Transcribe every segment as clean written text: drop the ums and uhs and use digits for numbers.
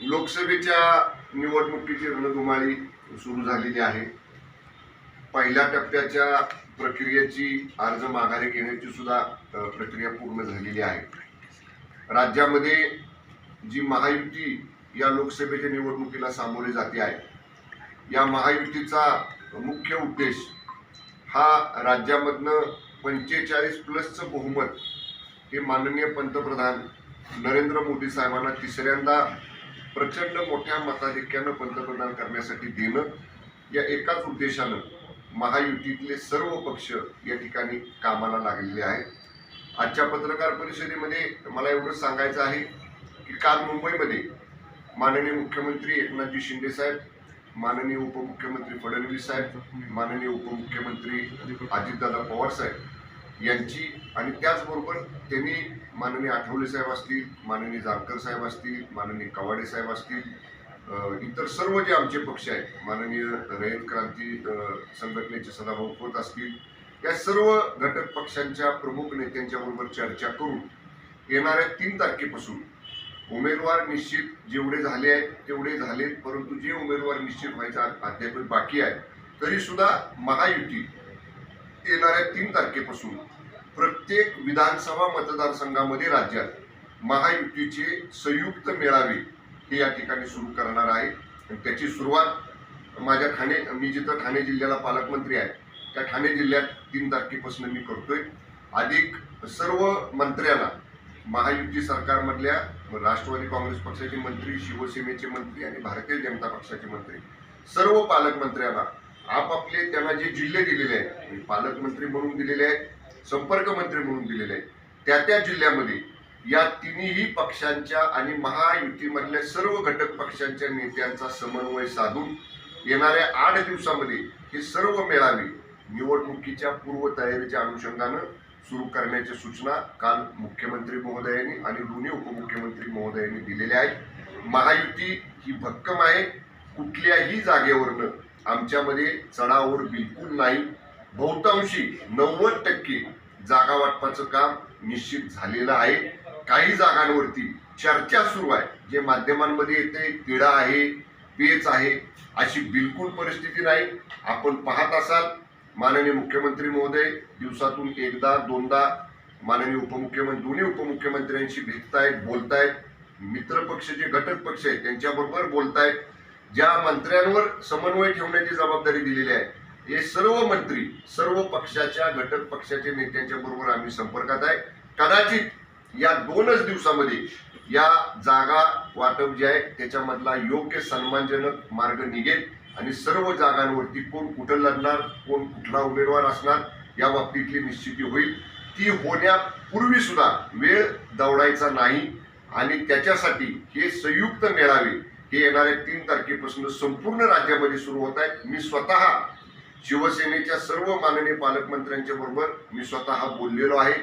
लोकसभेच्या निवडणुकीची रणधुमाळी सुरू झालेली आहे. पहिल्या टप्प्याच्या प्रक्रियेची अर्ज माघारी घेण्याची सुद्धा प्रक्रिया पूर्ण झालेली आहे. राज्यामध्ये जी महायुती या लोकसभेच्या निवडणुकीला सामोरे जाते आहे, या महायुतीचा मुख्य उद्देश हा राज्यामधनं 45+ बहुमत हे माननीय पंतप्रधान नरेंद्र मोदी साहेबांना तिसऱ्यांदा प्रचंड मोठ्या मताधिक्यानं पंतप्रधान करण्यासाठी देणं, या एकाच उद्देशानं महायुतीतले सर्व पक्ष या ठिकाणी कामाला लागलेले आहेत. आजच्या पत्रकार परिषदेमध्ये मला एवढं सांगायचं आहे की काल मुंबईमध्ये माननीय मुख्यमंत्री एकनाथजी शिंदे साहेब, माननीय उपमुख्यमंत्री फडणवीस साहेब, माननीय उपमुख्यमंत्री अजितदादा पवार साहेब यांची आणि त्याचबरोबर त्यांनी माननीय आठवले साहेब असतील, माननीय जानकर साहेब असतील, माननीय कवाडे साहेब असतील, इतर सर्व जे आमचे पक्ष आहेत, माननीय रयत क्रांती संघटनेचे सदाभाऊ खोत असतील, या सर्व घटक पक्षांच्या प्रमुख नेत्यांच्या बरोबर चर्चा करून येणाऱ्या 3 तारखेपासून उमेदवार निश्चित जेवढे झाले आहेत तेवढे झालेत, परंतु जे उमेदवार निश्चित व्हायचा अद्याप बाकी आहे तरी सुद्धा महायुती येणाऱ्या 3 तारखेपासून प्रत्येक विधानसभा मतदारसंघामध्ये राज्यात महायुतीचे संयुक्त मेळावे हे या ठिकाणी सुरू करणार आहे. आणि त्याची सुरुवात मी जिथं ठाणे जिल्ह्याला पालकमंत्री आहे त्या ठाणे जिल्ह्यात 3 तारखेपासून मी करतोय. अधिक सर्व मंत्र्यांना, महायुती सरकारमधल्या राष्ट्रवादी काँग्रेस पक्षाचे मंत्री, शिवसेनेचे मंत्री आणि भारतीय जनता पक्षाचे मंत्री, सर्व पालकमंत्र्यांना आपापले त्यांना जे जिल्हे दिलेले आहेत, पालकमंत्री म्हणून दिलेले आहेत, संपर्क मंत्री म्हणून दिलेले आहेत, त्या जिल्ह्यामध्ये या तिन्ही पक्षांच्या आणि महायुतीमधल्या सर्व घटक पक्षांच्या नेत्यांचा समन्वय साधून येणाऱ्या 8 दिवसामध्ये हे सर्व मेळावे निवडणुकीच्या पूर्वतयारीच्या अनुषंगानं सुरू करण्याच्या सूचना काल मुख्यमंत्री महोदयांनी आणि दोन्ही उपमुख्यमंत्री महोदयांनी दिलेल्या आहेत. महायुती ही भक्कम आहे. कुठल्याही जागेवरनं आमच्यामध्ये चढाओढ बिलकुल नाही. बहुतांशी 90% जागा वाटपाचं काम निश्चित झालेलं आहे. काही जागांवरती चर्चा सुरू आहे. जे माध्यमांमध्ये येते तिढा आहे, पेच आहे, अशी बिलकुल परिस्थिती नाही. आपण पाहत असाल माननीय मुख्यमंत्री महोदय दिवसातून 1-2दा माननीय उपमुख्यमंत्री, दोन्ही उपमुख्यमंत्र्यांशी भेटतायत, बोलतायत. मित्रपक्ष जे घटक पक्ष आहेत त्यांच्याबरोबर बोलतायत. ज्या मंत्र्यांवर समन्वय ठेवण्याची जबाबदारी दिलेली आहे हे सर्व मंत्री सर्व पक्षाच्या घटक पक्षाच्या नेत्यांच्या बरोबर आम्ही संपर्कात आहे. कदाचित या 2च दिवसामध्ये या जागा वाटप जे आहे त्याच्यामधला योग्य सन्मानजनक मार्ग निघेल आणि सर्व जागांवरती कोण कुठं लढणार, कोण कुठला उमेदवार असणार या बाबतीतली निश्चिती होईल. ती होण्यापूर्वी सुद्धा वेळ दवडायचा नाही आणि त्याच्यासाठी हे संयुक्त मेळावे हे येणाऱ्या 3 तारखेपासून संपूर्ण राज्यामध्ये सुरू होत आहेत. मी स्वतः शिवसेनेच्या सर्व माननीय पालकमंत्र्यांच्या बरोबर मी स्वतः बोललेलो आहे.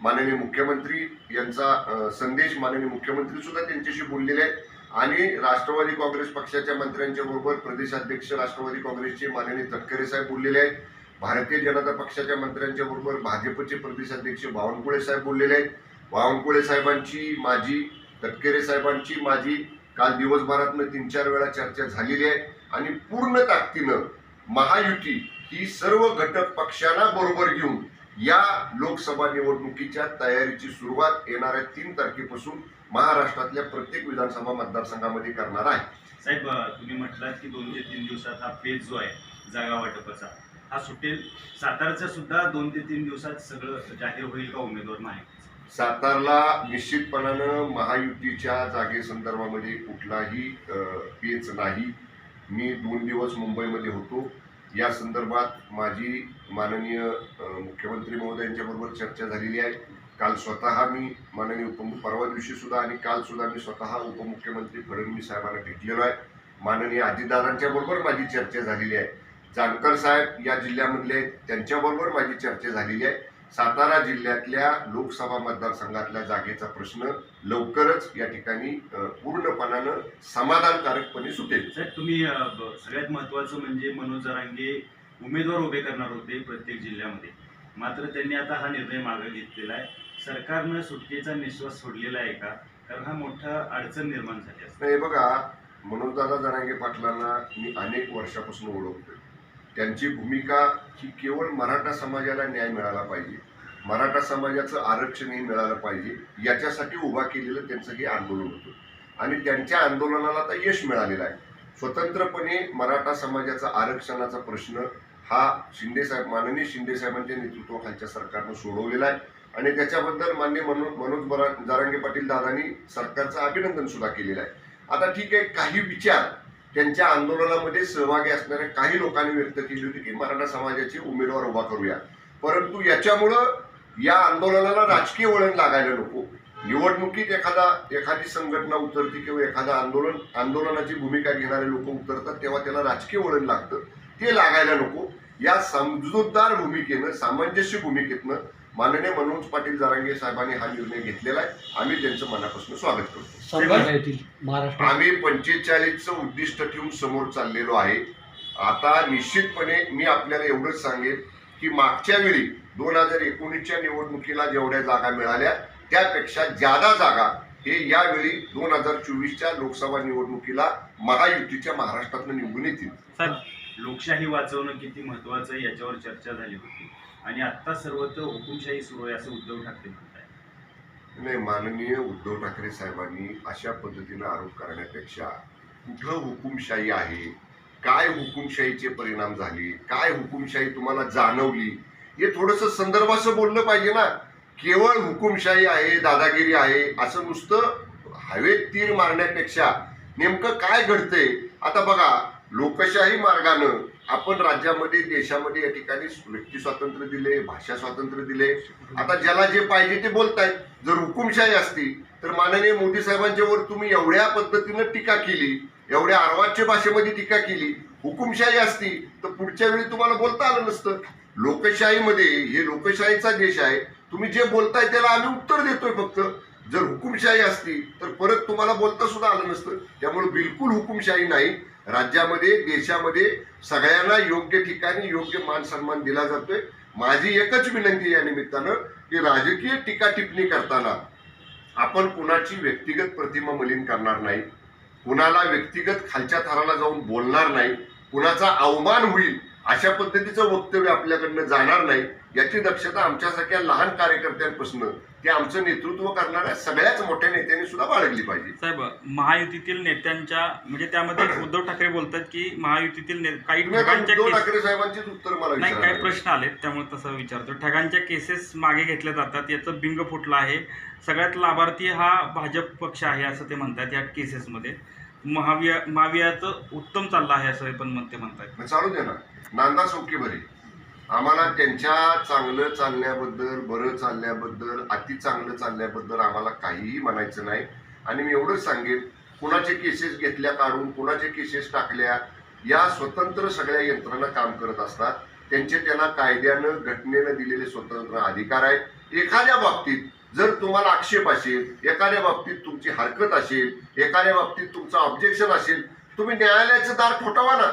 माननीय मुख्यमंत्री यांचा संदेश माननीय मुख्यमंत्री सुद्धा त्यांच्याशी बोललेले आहेत आणि राष्ट्रवादी काँग्रेस पक्षाच्या मंत्र्यांच्या बरोबर प्रदेशाध्यक्ष राष्ट्रवादी काँग्रेसचे माननीय तटकरे साहेब बोललेले आहेत. भारतीय जनता पक्षाच्या मंत्र्यांच्या बरोबर भाजपचे प्रदेशाध्यक्ष बावनकुळे साहेब बोललेले आहेत. बावनकुळे साहेबांची माझी, तटकरे साहेबांची माझी काल दिवसभरातनं 3-4 वेळा चर्चा झालेली आहे आणि पूर्ण ताकदीनं महायुती ही सर्व घटक पक्षांना बरोबर घेऊन या लोकसभा निवडणुकीच्या तयारीची सुरुवात येणाऱ्या 3 तारखेपासून महाराष्ट्रातल्या प्रत्येक विधानसभा मतदारसंघामध्ये करणार आहे. साहेब, तुम्ही म्हटलात की 2 ते 3 दिवसात हा फेज जो आहे जागा वाटपाचा हा सुटेल. सातारचा सुद्धा 2 ते 3 दिवसात सगळं जाहीर होईल का उमेदवार? नाही, सातारला निश्चितपणानं महायुतीच्या जागेसंदर्भामध्ये कुठलाही पेच नाही. मी 2 दिवस मुंबईमध्ये होतो. या संदर्भात माझी माननीय मुख्यमंत्री महोदयांच्या बरोबर चर्चा झालेली आहे. काल स्वतः मी माननीय परवा दिवशी सुद्धा आणि काल सुद्धा मी स्वतः उपमुख्यमंत्री फडणवीस साहेबांना भेटलेलो आहे. माननीय अजितदादांच्या बरोबर माझी चर्चा झालेली आहे. जानकर साहेब या जिल्ह्यामधले आहेत, त्यांच्याबरोबर माझी चर्चा झालेली आहे. सातारा जिल्ह्यातल्या लोकसभा मतदारसंघातल्या जागेचा प्रश्न लवकरच या ठिकाणी पूर्णपणानं समाधानकारकपणे सुटेल. साहेब, तुम्ही सगळ्यात महत्त्वाचं म्हणजे मनोज जरांगे उमेदवार उभे करणार होते प्रत्येक जिल्ह्यामध्ये, मात्र त्यांनी आता हा निर्णय मागे घेतलेला आहे. सरकारनं सुटकेचा निश्वास सोडलेला आहे का? कारण हा मोठा अडचण निर्माण झाली असते. नाही बघा, मनोजदादा जरांगे पाटलांना मी अनेक वर्षापासून ओळखतोय. त्यांची भूमिका ही केवळ मराठा समाजाला न्याय मिळाला पाहिजे, मराठा समाजाचं आरक्षण हे मिळालं पाहिजे याच्यासाठी उभा केलेलं त्यांचं हे आंदोलन होतं आणि त्यांच्या आंदोलनाला आता यश मिळालेलं आहे. स्वतंत्रपणे मराठा समाजाचा आरक्षणाचा प्रश्न हा माननीय शिंदे साहेबांच्या नेतृत्वाखालच्या सरकारनं सोडवलेला आहे आणि त्याच्याबद्दल माननीय मनोज जरांगे पाटील दादांनी सरकारचं अभिनंदन सुद्धा केलेलं आहे. आता ठीक आहे, काही विचार त्यांच्या आंदोलनामध्ये सहभागी असणाऱ्या काही लोकांनी व्यक्त केली होती की मराठा समाजाचे उमेदवार उभा करूया, परंतु याच्यामुळं या आंदोलनाला राजकीय वळण लागायला नको. निवडणुकीत एखादी संघटना उतरते किंवा एखादा आंदोलनाची भूमिका घेणारे लोक उतरतात तेव्हा त्याला राजकीय वळण लागतं, ते लागायला नको. या समजूतदार भूमिकेनं, सामंजस्य भूमिकेतनं माननीय मनोज पाटील जरांगे साहेबांनी हा निर्णय घेतलेला आहे. आम्ही त्यांचं मनापासून स्वागत करतो. आम्ही 45चं उद्दिष्ट ठेवून समोर चाललेलो आहे. आता निश्चितपणे मी आपल्याला एवढंच सांगेन की मागच्या वेळी 2019च्या निवडणुकीला जेवढ्या जागा मिळाल्या त्यापेक्षा जादा जागा हे यावेळी 2024च्या लोकसभा निवडणुकीला महायुतीच्या महाराष्ट्रातून निवडून येतील. लोकशाही वाचवणं किती महत्वाचं आहे याच्यावर चर्चा झाली होती आणि आता सर्वत्र हुकुमशाही सुरू आहे असं उद्धव ठाकरे म्हणतात. नाही, माननीय उद्धव ठाकरे साहेबांनी अशा पद्धतीनं आरोप करण्यापेक्षा कुठं हुकुमशाही आहे, काय हुकुमशाहीचे परिणाम झाले, काय हुकुमशाही तुम्हाला जाणवली, हे थोडंसं संदर्भाचं बोललं पाहिजे ना. केवळ हुकुमशाही आहे, दादागिरी आहे असं नुसतं हवेत तीर मारण्यापेक्षा नेमकं काय घडतंय. आता बघा, लोकशाही मार्गानं आपण राज्यामध्ये देशामध्ये या ठिकाणी व्यक्ती स्वातंत्र्य दिले, भाषा स्वातंत्र्य दिले. आता ज्याला जे पाहिजे ते बोलतायत. जर हुकुमशाही असती तर माननीय मोदी साहेबांच्यावर तुम्ही एवढ्या पद्धतीनं टीका केली, एवढ्या अर्वाच्य भाषेमध्ये टीका केली. हुकुमशाही असती तर पुढच्या वेळी तुम्हाला बोलता आलं नसतं. लोकशाहीमध्ये, हे लोकशाहीचा देश आहे, तुम्ही जे बोलताय त्याला आम्ही उत्तर देतोय फक्त. जर हुकुमशाही असती तर परत तुम्हाला बोलता सुद्धा आलं नसतं. त्यामुळे बिलकुल हुकुमशाही नाही. राज्यामध्ये, देशामध्ये सगळ्यांना योग्य ठिकाणी योग्य मान सन्मान दिला जातोय. माझी एकच विनंती या निमित्तानं की राजकीय टीका टिप्पणी करताना आपण कुणाची व्यक्तिगत प्रतिमा मलिन करणार नाही, कुणाला व्यक्तिगत खालच्या थराला जाऊन बोलणार नाही, कुणाचा अवमान होईल अशा पद्धतीचं वक्तव्य आपल्याकडनं जाणार नाही. याची दक्षता आमच्यासारख्या लहान कार्यकर्त्यांपासून ते आमचं नेतृत्व करणाऱ्या सगळ्याच मोठ्या नेत्यांनी सुद्धा बाळगली पाहिजे. साहेब, महायुतीतील नेत्यांच्या म्हणजे त्यामध्ये उद्धव ठाकरे बोलतात की महायुतीतील काही उद्धव ठाकरे साहेबांचीच उत्तर मला नाही, काही प्रश्न आलेत त्यामुळे तसं विचारतो. ठगांच्या केसेस मागे घेतल्या जातात, याचं बिंग फुटलं आहे. सगळ्यात लाभार्थी हा भाजप पक्ष आहे असं ते म्हणतात. या केसेसमध्ये महावियाचं उत्तम चाललं आहे असं पण ते म्हणतात. चालू दे ना, नांदा सौख्य बरे. आम्हाला त्यांच्या चांगलं चालण्याबद्दल, बरं चालल्याबद्दल, अति चांगलं चालल्याबद्दल आम्हाला काहीही म्हणायचं नाही. आणि मी एवढंच सांगेन, कुणाचे केसेस घेतल्या काढून, कुणाचे केसेस टाकल्या, या स्वतंत्र सगळ्या यंत्रणा काम करत असतात. त्यांना कायद्यानं, घटनेनं दिलेले स्वतंत्र अधिकार आहेत. एखाद्या बाबतीत जर तुम्हाला आक्षेप असेल, एखाद्या बाबतीत तुमची हरकत असेल, एखाद्या बाबतीत तुमचं ऑब्जेक्शन असेल, तुम्ही न्यायालयाचं दार ठोठावा ना.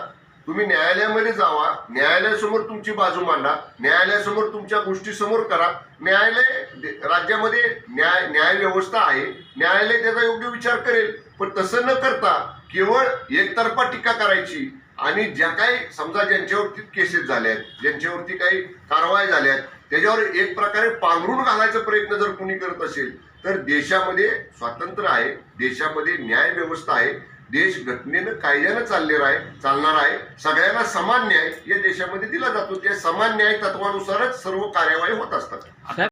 तुम्ही न्यायालयामध्ये जावा, न्यायालयासमोर तुमची बाजू मांडा, न्यायालयासमोर तुमच्या गोष्टी समोर करा. न्यायालय, राज्यामध्ये न्याय व्यवस्था आहे, न्यायालय त्याचा योग्य विचार करेल. पण तसं न करता केवळ एकतर्फा टीका करायची आणि ज्या काही समजा ज्यांच्यावरती केसेस झाल्यात, ज्यांच्यावरती काही कारवाई झाल्यात, त्याच्यावर एक प्रकारे पांघरून घालायचा प्रयत्न जर कोणी करत असेल तर देशामध्ये स्वातंत्र्य आहे, देशामध्ये न्याय व्यवस्था आहे, देश घटनेनं कायद्यानं चालणार आहे. सगळ्यांना समान न्याय या देशामध्ये दिला जातो. त्या समान न्याय तत्वानुसारच सर्व कार्यवाही होत असतात.